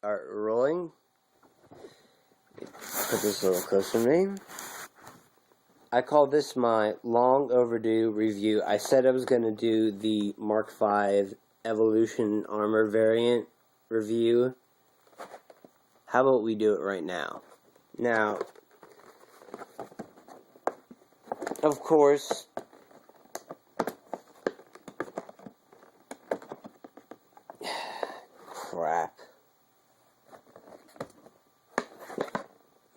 Alright, rolling. Put this a little closer to me. I call this my long overdue review. I said I was going to do the Mark V Evolution Armor variant review. How about we do it right now? Now, of course, crap.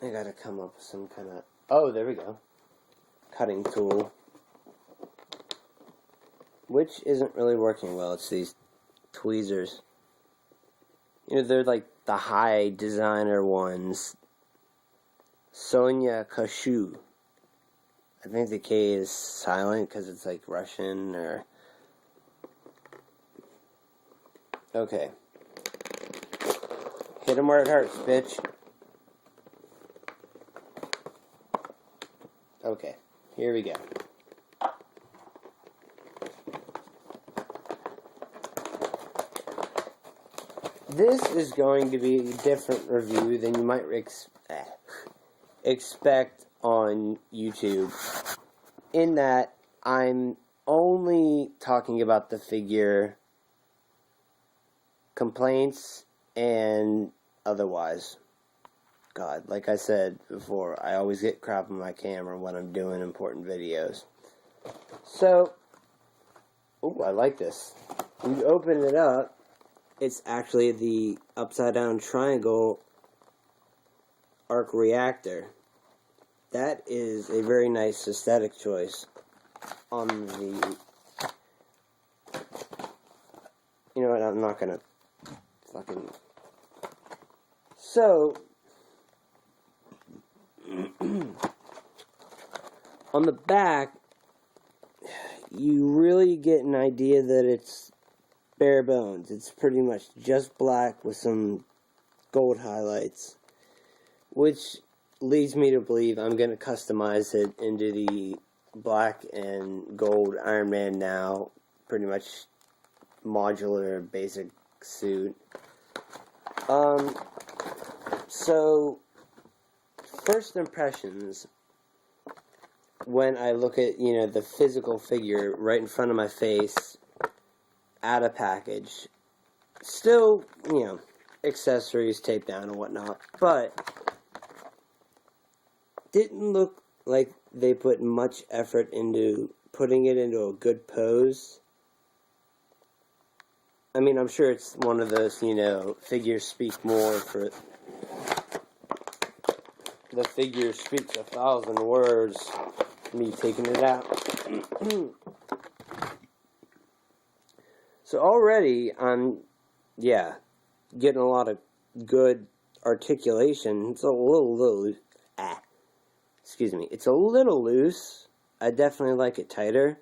I gotta come up with some kind of... Oh, there we go. Cutting tool. Which isn't really working well. It's these tweezers. You know, they're like the high designer ones. Sonia Kashu. I think the K is silent because it's like Russian or... Okay. Hit him where it hurts, bitch. Okay, here we go. This is going to be a different review than you might expect on YouTube, in that I'm only talking about the figure, complaints, and otherwise. God, like I said before, I always get crap on my camera when I'm doing important videos. So, I like this. When you open it up, it's actually the upside down triangle arc reactor. That is a very nice aesthetic choice on the... You know what, I'm not gonna fucking... So... On the back, you really get an idea that it's bare bones. It's pretty much just black with some gold highlights, which leads me to believe I'm going to customize it into the black and gold Iron Man Now, pretty much modular basic suit. So, first impressions, when I look at, the physical figure right in front of my face, at a package, still, accessories taped down and whatnot, but didn't look like they put much effort into putting it into a good pose. I mean, I'm sure it's one of those, figures speak more for... The figure speaks 1,000 words, me taking it out. So already I'm, getting a lot of good articulation. It's a little loose. It's a little loose. I definitely like it tighter.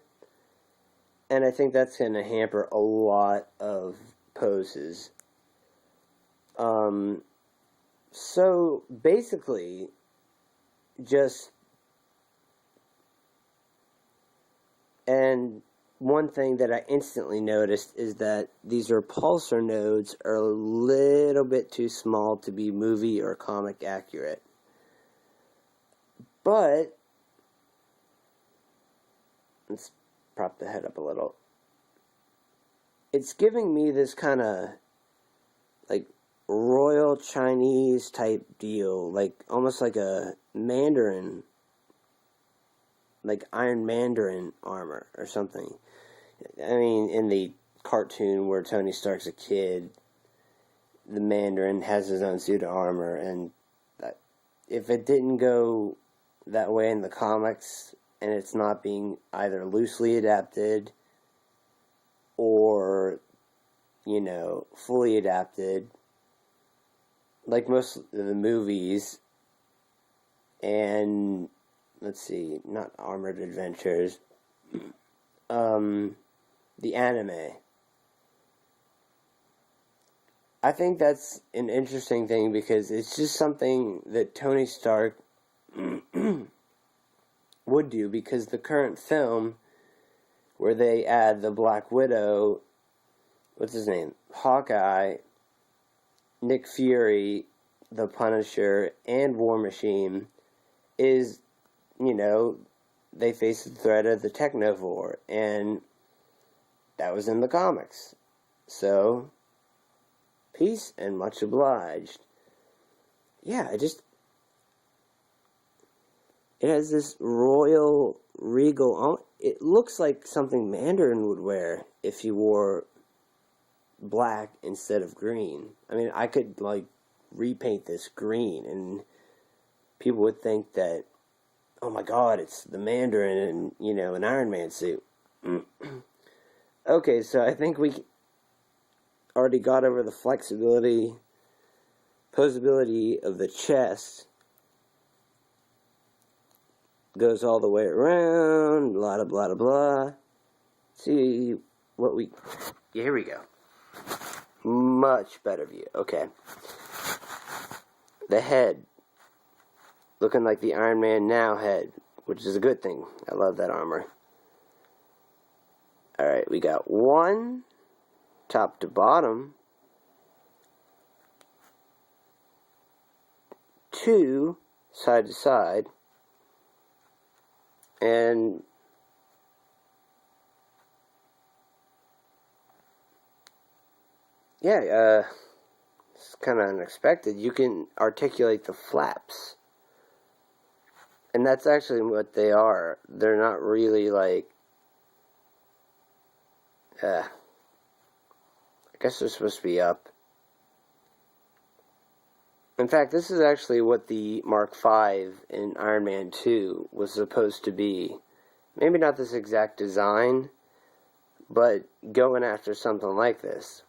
And I think that's going to hamper a lot of poses. So basically, and one thing that I instantly noticed is that these repulsor nodes are a little bit too small to be movie or comic accurate. But, let's prop the head up a little. It's giving me this kind of, like, Royal Chinese type deal, like, almost like a Mandarin, like Iron Mandarin armor or something. I mean, in the cartoon where Tony Stark's a kid, the Mandarin has his own suit of armor, and if it didn't go that way in the comics, and it's not being either loosely adapted or, fully adapted, like most of the movies, and, let's see, not Armored Adventures, the anime. I think that's an interesting thing because it's just something that Tony Stark would do, because the current film where they add the Black Widow, what's his name, Hawkeye, Nick Fury, the Punisher, and War Machine is, they face the threat of the Technovore, and that was in the comics. So, peace and much obliged. Yeah, it has this royal, regal, it looks like something Mandarin would wear if he wore black instead of green. I mean, I could, repaint this green, and people would think that, oh my god, it's the Mandarin in, an Iron Man suit. Okay, so I think we already got over the flexibility, posability of the chest. Goes all the way around, blah, blah, blah, blah. See what we... Yeah, here we go. Much better view. Okay. The head. Looking like the Iron Man Now head, which is a good thing. I love that armor. Alright, we got one top to bottom. Two side to side. And yeah, it's kind of unexpected. You can articulate the flaps. And that's actually what they are. They're not really I guess they're supposed to be up. In fact, this is actually what the Mark V in Iron Man 2 was supposed to be. Maybe not this exact design, but going after something like this.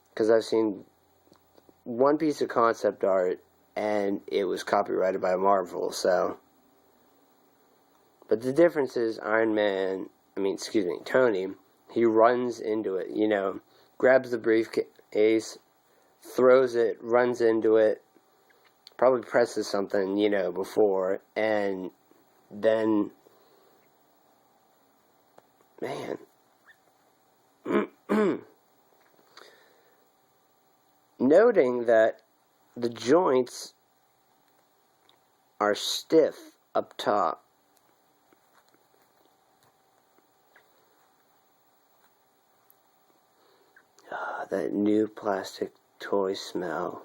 Because I've seen one piece of concept art, and it was copyrighted by Marvel, so... But the difference is Tony, he runs into it, grabs the briefcase, throws it, runs into it, probably presses something, before, and then, man, noting that the joints are stiff up top. That new plastic toy smell.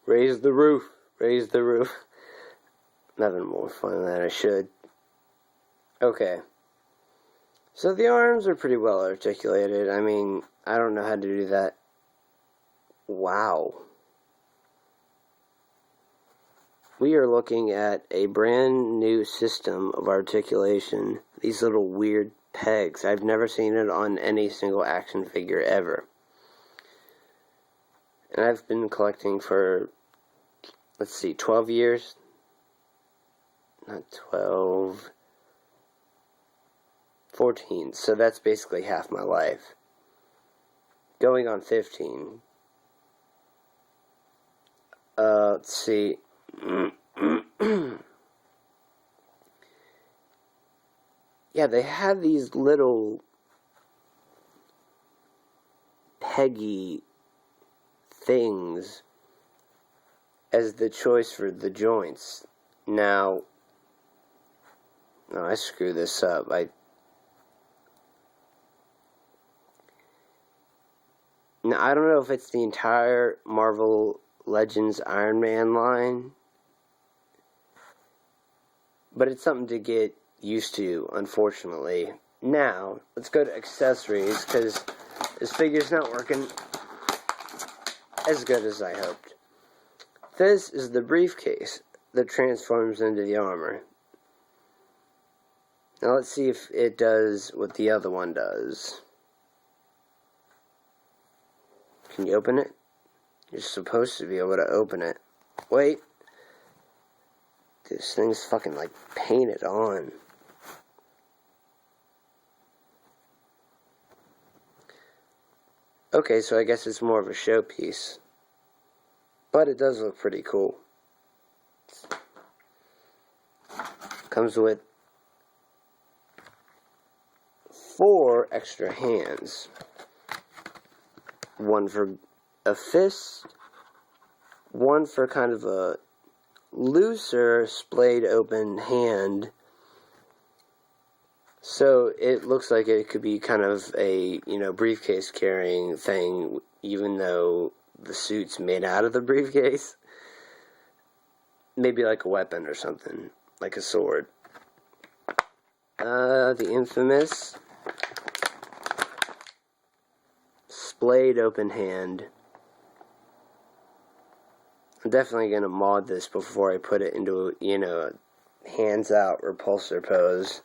Raise the roof. Raise the roof. Nothing more fun than I should. Okay. So the arms are pretty well articulated. I mean, I don't know how to do that. Wow. We are looking at a brand new system of articulation. These little weird pegs. I've never seen it on any single action figure ever. And I've been collecting for, 12 years? Not 12... 14. So that's basically half my life. Going on 15. Let's see... Yeah, they have these little peggy things as the choice for the joints. Now, no, I screw this up. Now, I don't know if it's the entire Marvel Legends Iron Man line, but it's something to get used to, unfortunately. Now, let's go to accessories, because this figure's not working as good as I hoped. This is the briefcase that transforms into the armor. Now let's see if it does what the other one does. Can you open it? You're supposed to be able to open it. Wait. This thing's fucking painted on. Okay, so I guess it's more of a showpiece. But it does look pretty cool. Comes with 4 extra hands. One for a fist, one for kind of a looser, splayed open hand. So it looks like it could be kind of a, briefcase carrying thing, even though the suit's made out of the briefcase. Maybe like a weapon or something, like a sword. The infamous splayed open hand. I'm definitely going to mod this before I put it into, a hands out repulsor pose.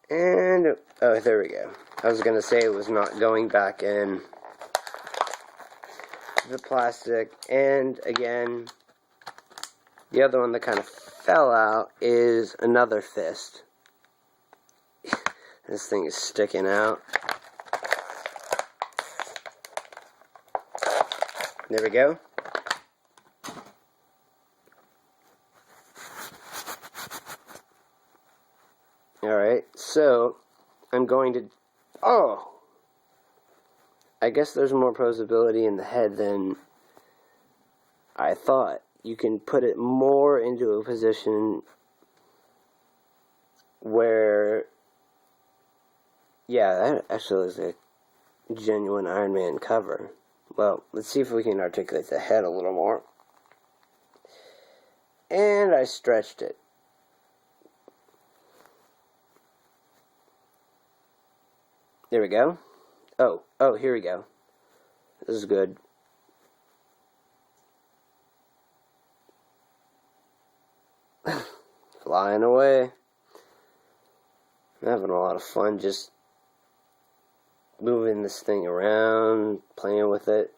And, oh, there we go. I was going to say it was not going back in the plastic. And, again, the other one that kind of fell out is another fist. This thing is sticking out. There we go. Alright, so I'm going to... Oh! I guess there's more posability in the head than I thought. You can put it more into a position where... Yeah, that actually is a genuine Iron Man cover. Well, let's see if we can articulate the head a little more. And I stretched it. There we go. Oh, here we go. This is good. Flying away. I'm having a lot of fun just moving this thing around, playing with it.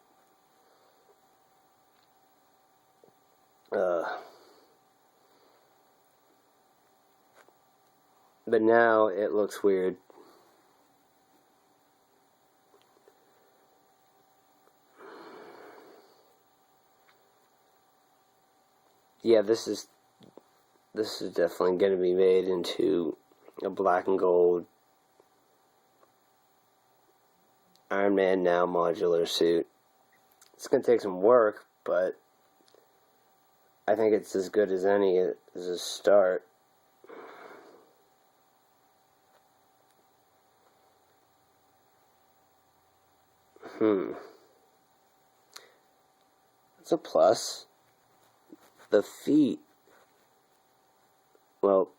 But now it looks weird. Yeah, this is definitely going to be made into a black and gold Iron Man Now modular suit. It's going to take some work, but I think it's as good as any as a start. It's a plus. The feet, well,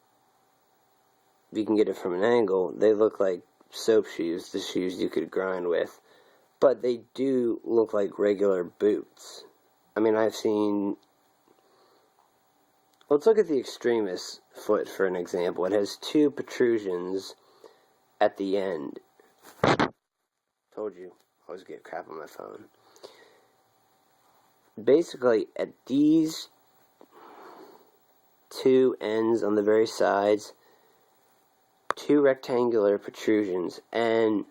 you can get it from an angle. They look like soap shoes, the shoes you could grind with. But they do look like regular boots. I mean, I've seen... Let's look at the Extremis foot for an example. It has 2 protrusions at the end. Told you, I always get crap on my phone. Basically, at these 2 ends on the very sides, 2 rectangular protrusions, and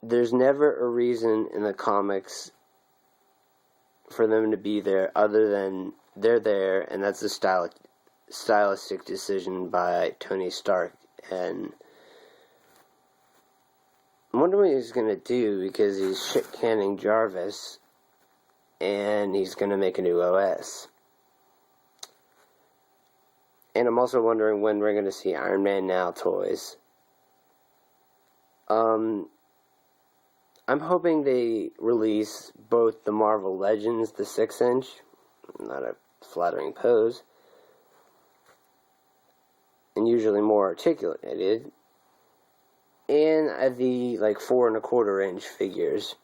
there's never a reason in the comics for them to be there other than they're there, and that's a stylistic decision by Tony Stark. And I wonder what he's going to do, because he's shit-canning Jarvis, and he's going to make a new OS. And I'm also wondering when we're going to see Iron Man Now toys. I'm hoping they release both the Marvel Legends, the 6-inch, not a flattering pose, and usually more articulated, and the 4 1/4-inch figures.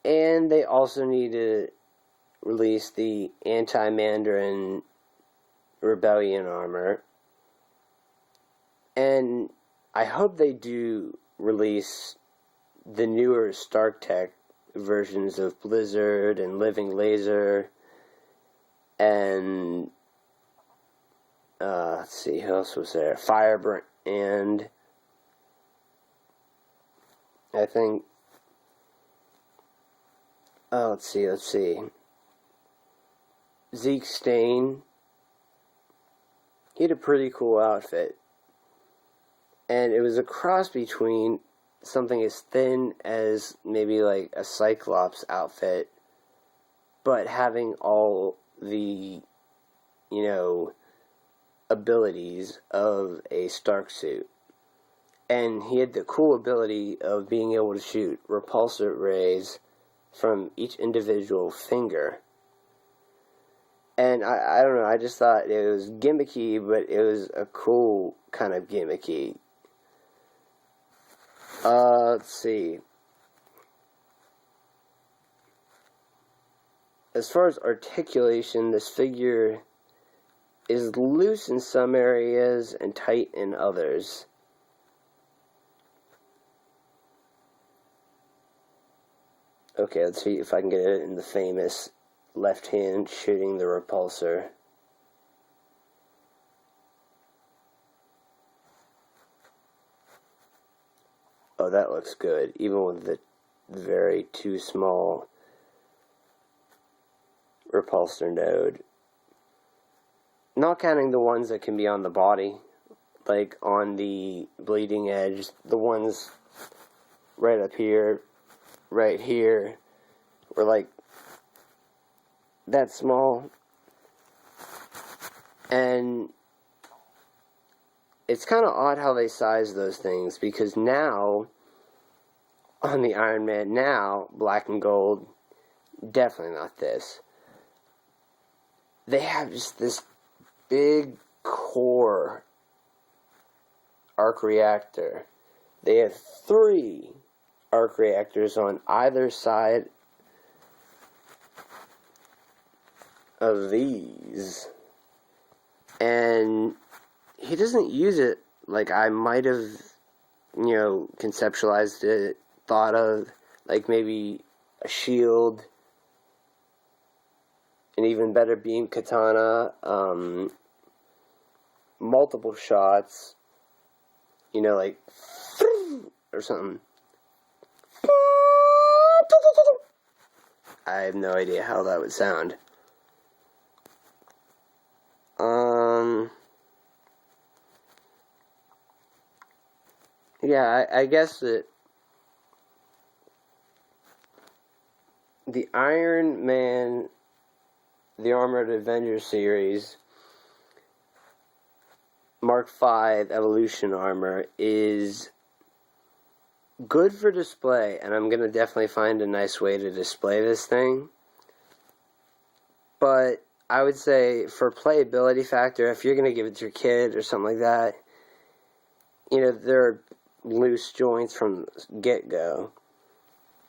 And they also need to release the Anti-Mandarin Rebellion armor. And I hope they do release the newer Stark Tech versions of Blizzard and Living Laser and let's see, who else was there? Firebrand, I think. Oh, let's see. Zeke Stain, he had a pretty cool outfit. And it was a cross between something as thin as maybe like a Cyclops outfit, but having all the, abilities of a Stark suit. And he had the cool ability of being able to shoot repulsor rays from each individual finger. And I don't know, I just thought it was gimmicky, but it was a cool kind of gimmicky. Let's see. As far as articulation, this figure is loose in some areas and tight in others. Okay, let's see if I can get it in the famous left hand shooting the repulsor. Oh, that looks good, even with the very too small repulsor node. Not counting the ones that can be on the body, like on the bleeding edge, the ones right up here, right here, were like that small. And it's kind of odd how they size those things, because now, on the Iron Man now, black and gold, definitely not this. They have just this big core arc reactor. They have 3 arc reactors on either side of these. And he doesn't use it like I might have, conceptualized it, thought of, like maybe a shield, an even better beam katana, multiple shots, like, or something. I have no idea how that would sound. Yeah, I guess that the Iron Man, the Armored Avengers series, Mark V Evolution armor is good for display, and I'm going to definitely find a nice way to display this thing. But I would say for playability factor, if you're going to give it to your kid or something like that, there are loose joints from get-go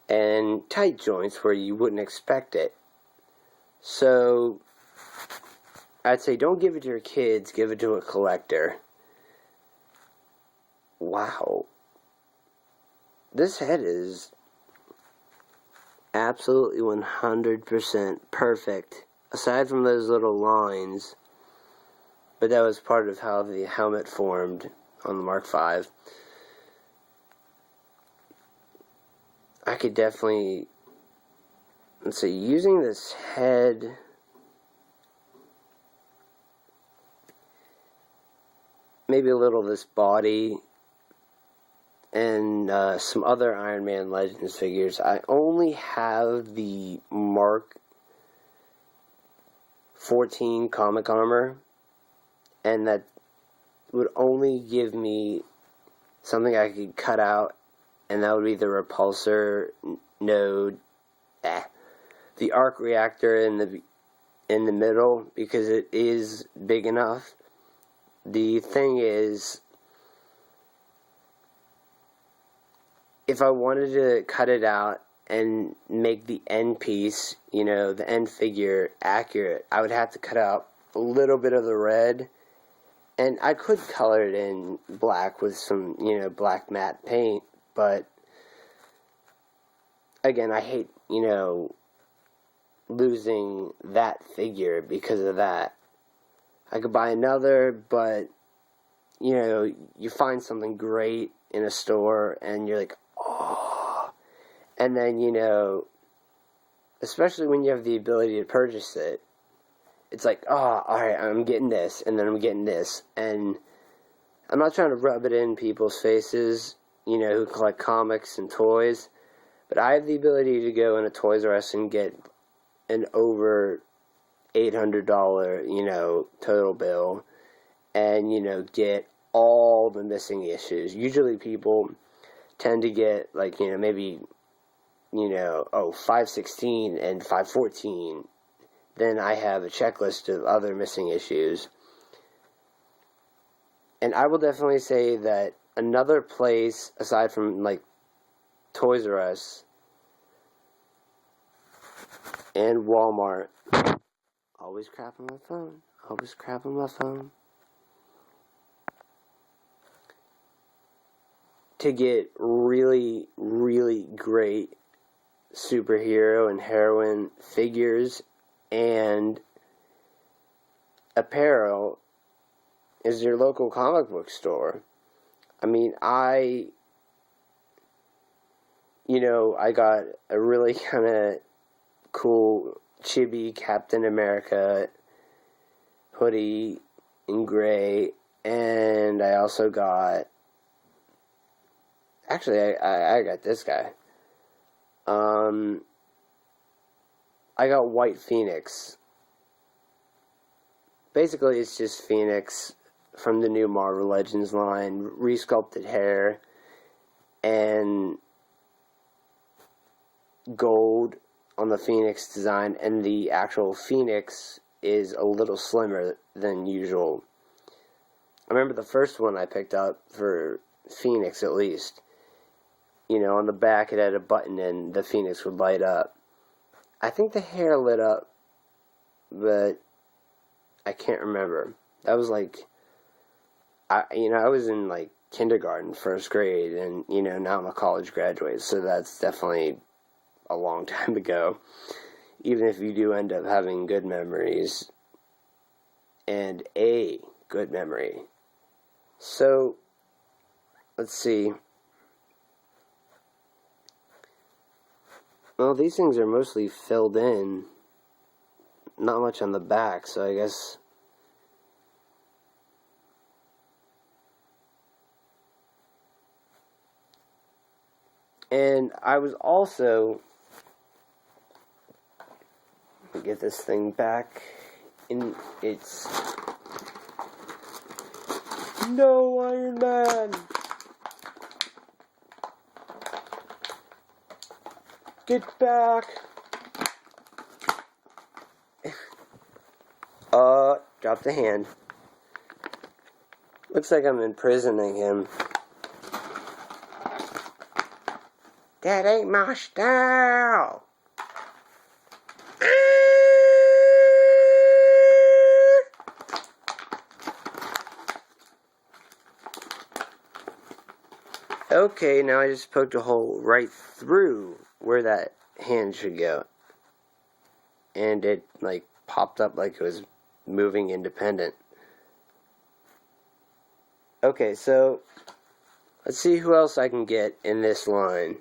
and tight joints where you wouldn't expect it. So I'd say don't give it to your kids, give it to a collector. Wow. This head is absolutely 100% perfect, aside from those little lines, but that was part of how the helmet formed on the Mark V. I could definitely, let's see, using this head, maybe a little of this body, and some other Iron Man Legends figures. I only have the Mark 14 comic armor, and that would only give me something I could cut out, and that would be the repulsor node, the arc reactor in the middle, because it is big enough. The thing is, if I wanted to cut it out and make the end piece, the end figure accurate, I would have to cut out a little bit of the red, and I could color it in black with some, black matte paint, but again, I hate, losing that figure because of that. I could buy another, but, you find something great in a store, and you're like, oh, and then, especially when you have the ability to purchase it, it's like, oh, alright, I'm getting this, and then I'm getting this, and I'm not trying to rub it in people's faces, who collect comics and toys, but I have the ability to go in a Toys R Us and get an over $800, total bill, and, get all the missing issues. Usually people tend to get, like, maybe, 516 and 514. Then I have a checklist of other missing issues. And I will definitely say that another place, aside from, like, Toys R Us and Walmart, always crap on my phone, to get really, really great superhero and heroine figures and apparel is your local comic book store. I mean, I got a really kind of cool chibi Captain America hoodie in gray, and I also got, actually, I got this guy. I got White Phoenix. Basically, it's just Phoenix from the new Marvel Legends line, resculpted hair, and gold on the Phoenix design, and the actual Phoenix is a little slimmer than usual. I remember the first one I picked up for Phoenix, at least. On the back it had a button and the Phoenix would light up. I think the hair lit up, but I can't remember. That was like, I was in like kindergarten, first grade, and now I'm a college graduate, so that's definitely a long time ago. Even if you do end up having good memories, and a good memory. So, let's see. Well, these things are mostly filled in. Not much on the back, so I guess... And I was also... Let me get this thing back in its... No, Iron Man! Get back! Drop the hand. Looks like I'm imprisoning him. That ain't my style! Okay, now I just poked a hole right through where that hand should go. And it, like, popped up like it was moving independent. Okay, so let's see who else I can get in this line.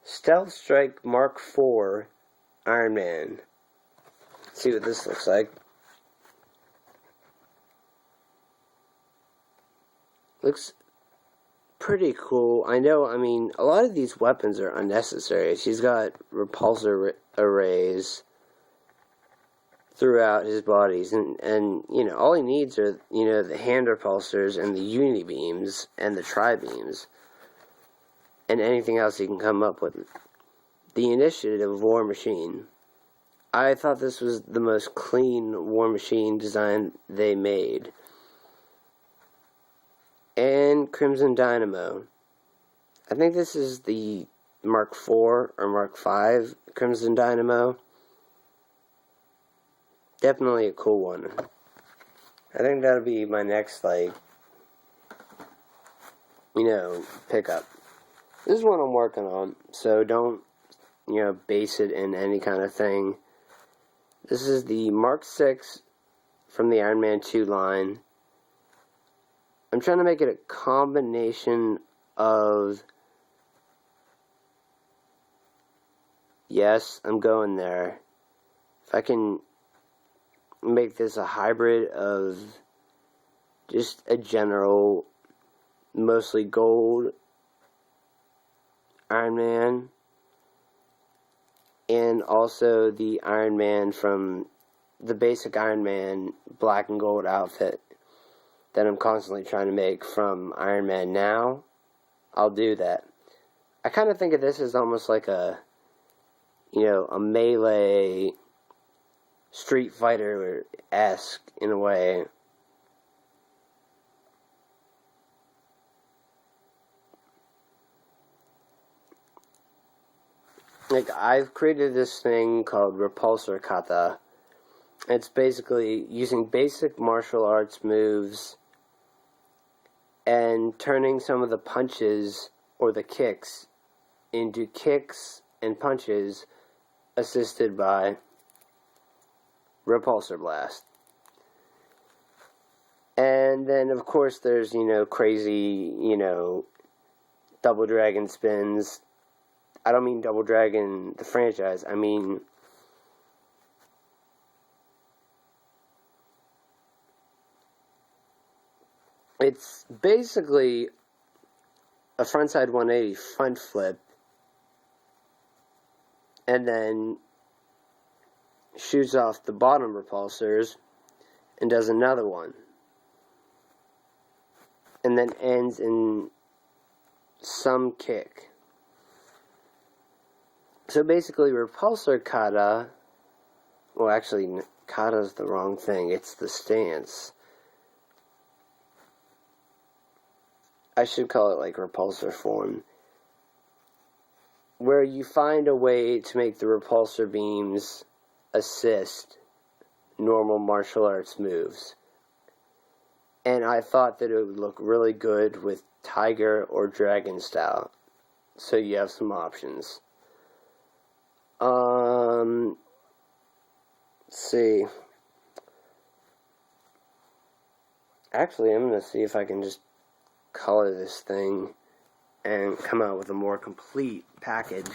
Stealth Strike Mark IV Iron Man. Let's see what this looks like. Looks pretty cool. I know, I mean, a lot of these weapons are unnecessary. She's got repulsor arrays throughout his bodies, and all he needs are, the hand repulsors and the uni-beams and the tri-beams and anything else he can come up with. The Initiative of War Machine. I thought this was the most clean War Machine design they made. And Crimson Dynamo. I think this is the Mark IV or Mark V Crimson Dynamo. Definitely a cool one. I think that'll be my next, pickup. This is what I'm working on, so don't, base it in any kind of thing. This is the Mark VI from the Iron Man 2 line. I'm trying to make it a combination of... Yes, I'm going there. If I can make this a hybrid of just a general, mostly gold Iron Man, and also the Iron Man from the basic Iron Man black and gold outfit that I'm constantly trying to make from Iron Man Now. I'll do that. I kind of think of this as almost like a melee Street Fighter-esque in a way. Like, I've created this thing called Repulsor Kata. It's basically using basic martial arts moves and turning some of the punches or the kicks into kicks and punches assisted by Repulsor Blast. And then, of course, there's, crazy, Double Dragon spins. I don't mean Double Dragon, the franchise. I mean it's basically a frontside 180 front flip and then shoots off the bottom repulsors and does another one. And then ends in some kick. So basically, Repulsor Kata, well, actually, Kata's the wrong thing. It's the stance. I should call it like Repulsor form, where you find a way to make the repulsor beams assist normal martial arts moves. And I thought that it would look really good with Tiger or Dragon style. So you have some options. Let's see. Actually, I'm going to see if I can just color this thing and come out with a more complete package.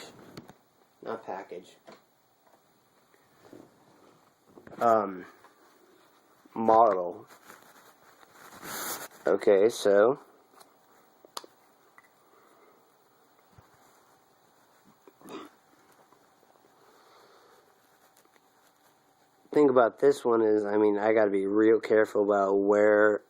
Not package. Model. Okay, so thing about this one is, I gotta be real careful about where,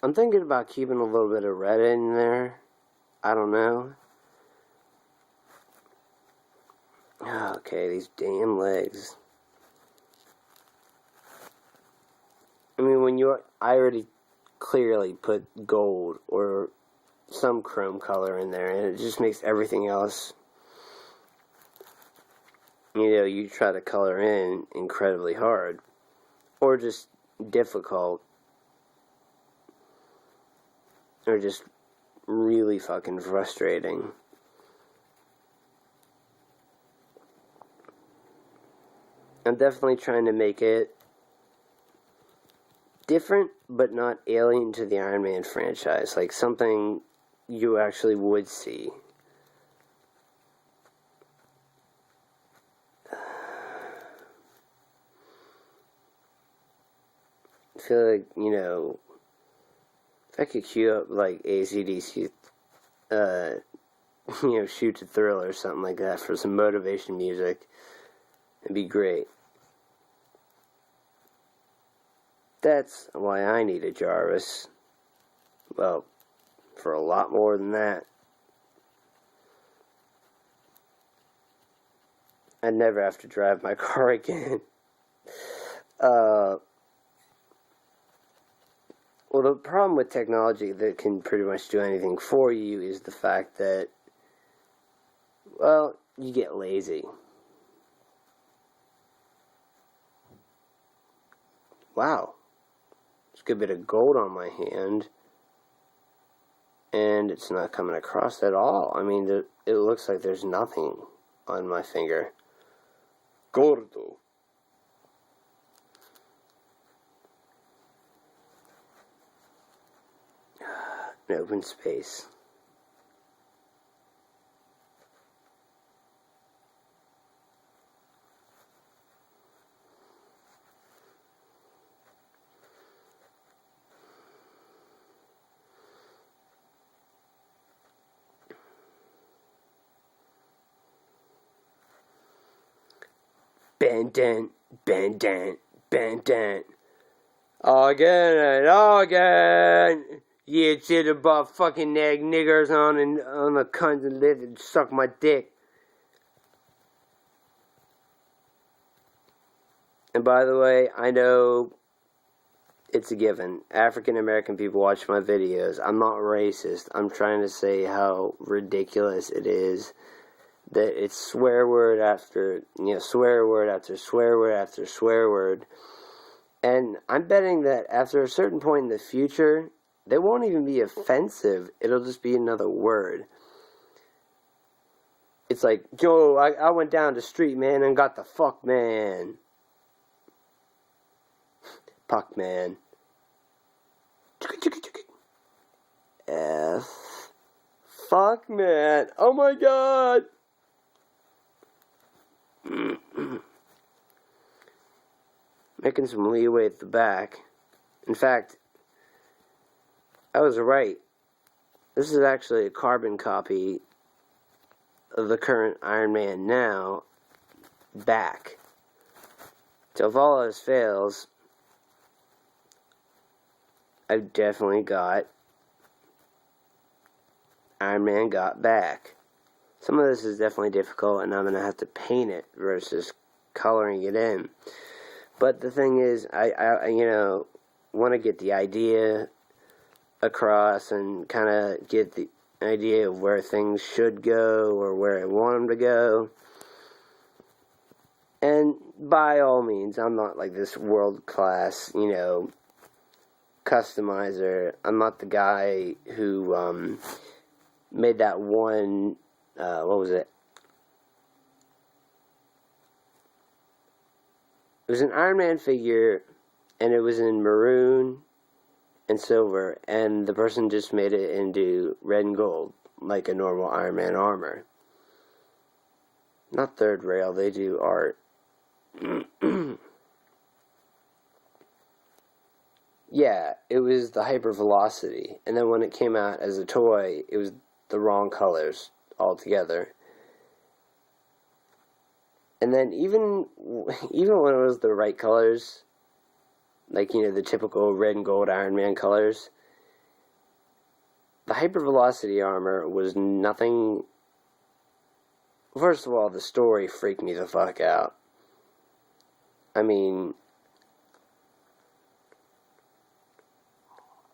I'm thinking about keeping a little bit of red in there. I don't know. Okay, these damn legs. I already clearly put gold or some chrome color in there, and it just makes everything else, you try to color in incredibly hard, or just difficult, or just really fucking frustrating. I'm definitely trying to make it different, but not alien to the Iron Man franchise. Like something you actually would see. I feel like, if I could cue up like AC/DC, Shoot to Thrill or something like that for some motivation music, it'd be great. That's why I need a Jarvis. Well, for a lot more than that. I'd never have to drive my car again. Well, the problem with technology that can pretty much do anything for you is the fact that, well, you get lazy. Wow. There's a good bit of gold on my hand, and it's not coming across at all. It looks like there's nothing on my finger. Gordo. in open space. Bandant, bandant, bandant. Again and again. Yeah, it's it about fucking nag niggers on the cunts and live and suck my dick. And by the way, I know it's a given. African American people watch my videos. I'm not racist. I'm trying to say how ridiculous it is that it's swear word after, swear word after swear word after swear word. And I'm betting that after a certain point in the future, they won't even be offensive. It'll just be another word. It's like, yo, I went down the street, man, and got the fuck, man. Puck, man. F. Fuck, man. Oh my god. Making some leeway at the back. In fact, I was right. This is actually a carbon copy of the current Iron Man now, back. So if all else fails, I've definitely got Iron Man got back. Some of this is definitely difficult, and I'm going to have to paint it versus coloring it in. But the thing is, I want to get the idea across and kind of get the idea of where things should go or where I want them to go. And by all means, I'm not like this world-class, customizer. I'm not the guy who made that one, what was it? It was an Iron Man figure, and it was in maroon and silver, and the person just made it into red and gold, like a normal Iron Man armor. Not third rail, they do art. Yeah, it was the Hypervelocity, and then when it came out as a toy, it was the wrong colors altogether. And then even when it was the right colors, like, the typical red and gold Iron Man colors, the Hypervelocity armor was nothing. First of all, the story freaked me the fuck out. I mean,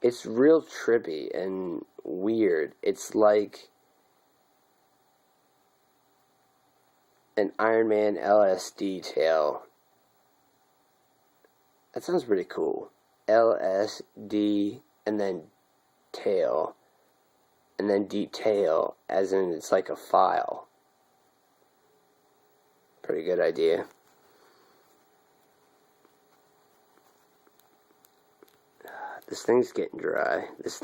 it's real trippy and weird. It's like an Iron Man LSD tale. That sounds pretty cool. LSD and then tail. And then detail, as in it's like a file. Pretty good idea. This thing's getting dry. That's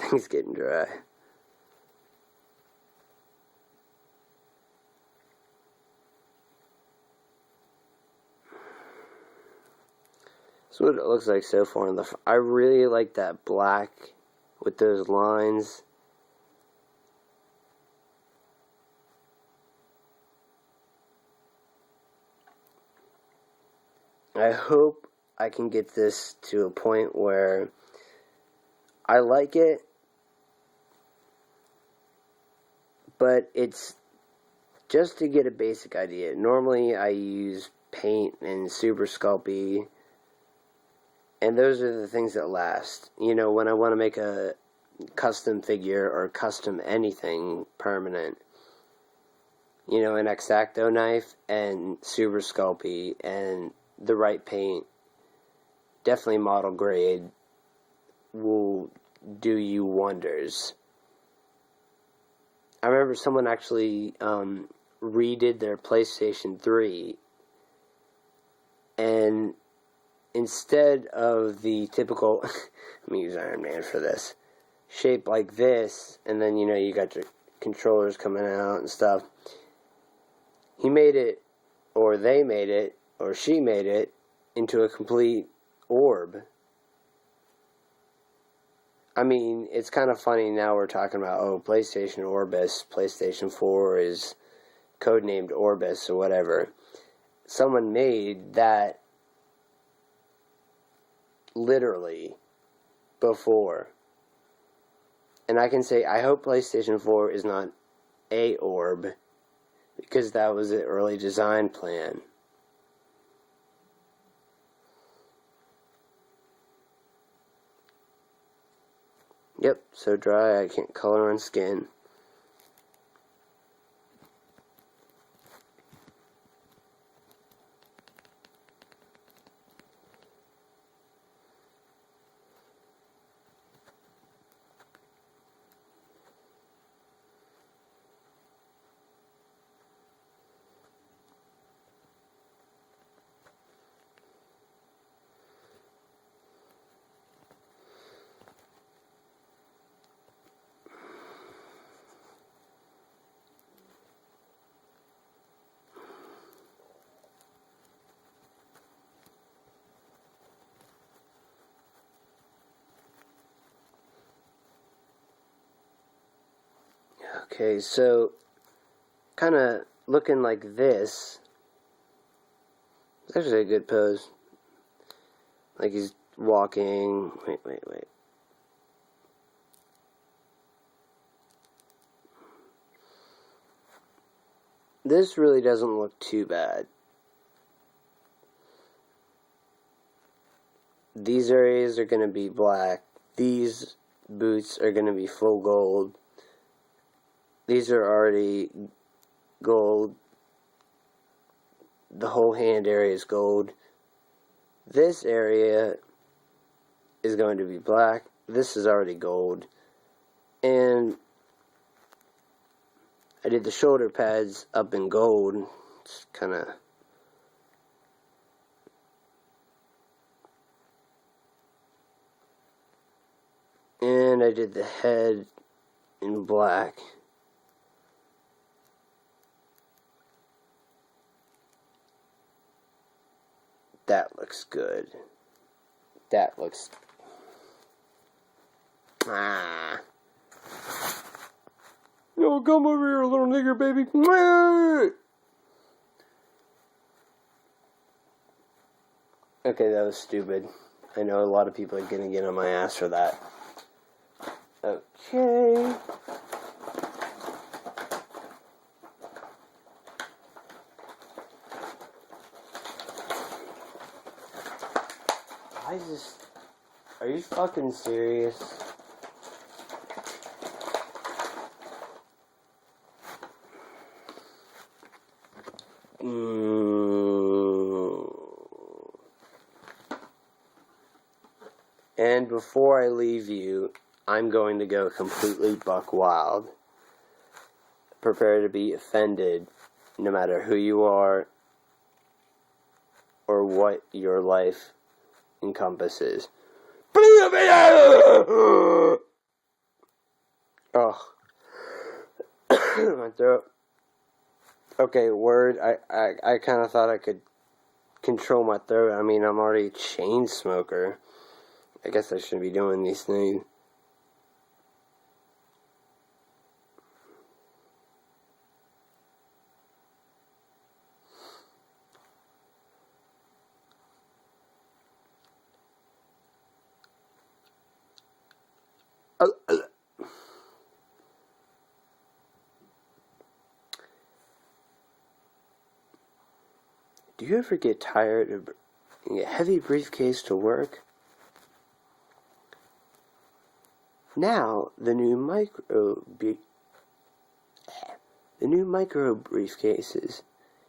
what it looks like so far. I really like that black with those lines. I hope I can get this to a point where I like it, but it's just to get a basic idea. Normally I use paint and Super Sculpey, and those are the things that last. When I want to make a custom figure or custom anything permanent, an X-Acto knife and Super Sculpey and the right paint, definitely model grade, will do you wonders. I remember someone actually redid their PlayStation 3, and instead of the typical, let me use Iron Man for this, shaped like this, and then, you know, you got your controllers coming out and stuff. He made it, or they made it, or she made it, into a complete orb. I mean, it's kind of funny now we're talking about, oh, PlayStation Orbis, PlayStation 4 is codenamed Orbis or whatever. Someone made that literally before. And I can say, I hope PlayStation 4 is not a orb, because that was the early design plan. Yep, so dry I can't color on skin. Okay, so kind of looking like this. It's actually a good pose. Like he's walking. Wait. This really doesn't look too bad. These areas are going to be black. These boots are going to be full gold. These are already gold. The whole hand area is gold. This area is going to be black. This is already gold. And I did the shoulder pads up in gold. It's kind of... And I did the head in black. That looks good. That looks... Yo, come over here, little nigger baby. Okay, that was stupid. I know a lot of people are gonna get on my ass for that. Okay. Are you fucking serious? And before I leave you, I'm going to go completely buck wild. Prepare to be offended, no matter who you are or what your life encompasses. Oh, my throat. Okay, word. I kind of thought I could control my throat. I mean, I'm already a chain smoker. I guess I shouldn't be doing these things. Do you ever get tired of bringing a heavy briefcase to work? Now, the new micro briefcases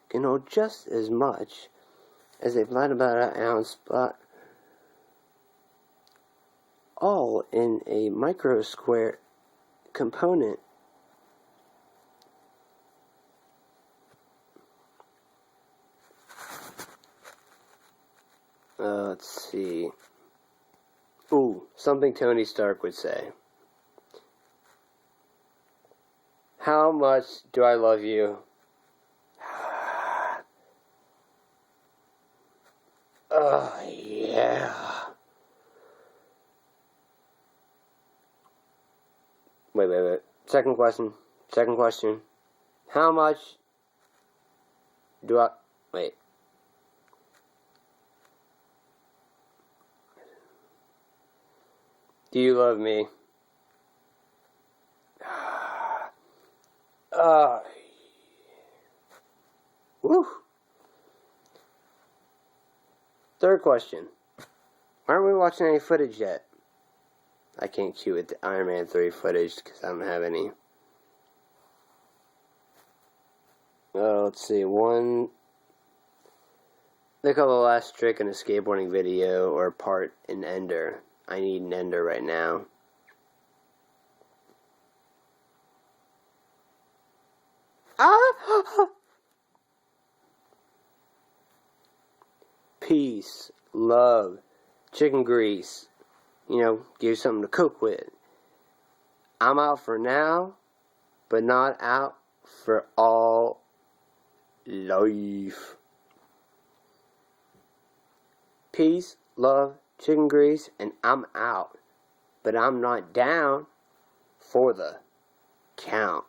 can hold just as much as a flat about an ounce, but all in a micro square component. Let's see. Ooh, something Tony Stark would say. How much do I love you? Oh, yeah. Wait. Second question. How much do I... Wait. Do you love me? Woo. Third question. Why aren't we watching any footage yet? I can't cue it the Iron Man 3 footage because I don't have any. Let's see. They call the last trick in a skateboarding video or part in Ender. I need an Ender right now. Peace, love, chicken grease. Give you something to cook with. I'm out for now, but not out for all life. Peace, love, chicken grease, and I'm out. But I'm not down for the count.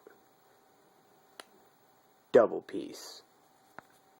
Double peace.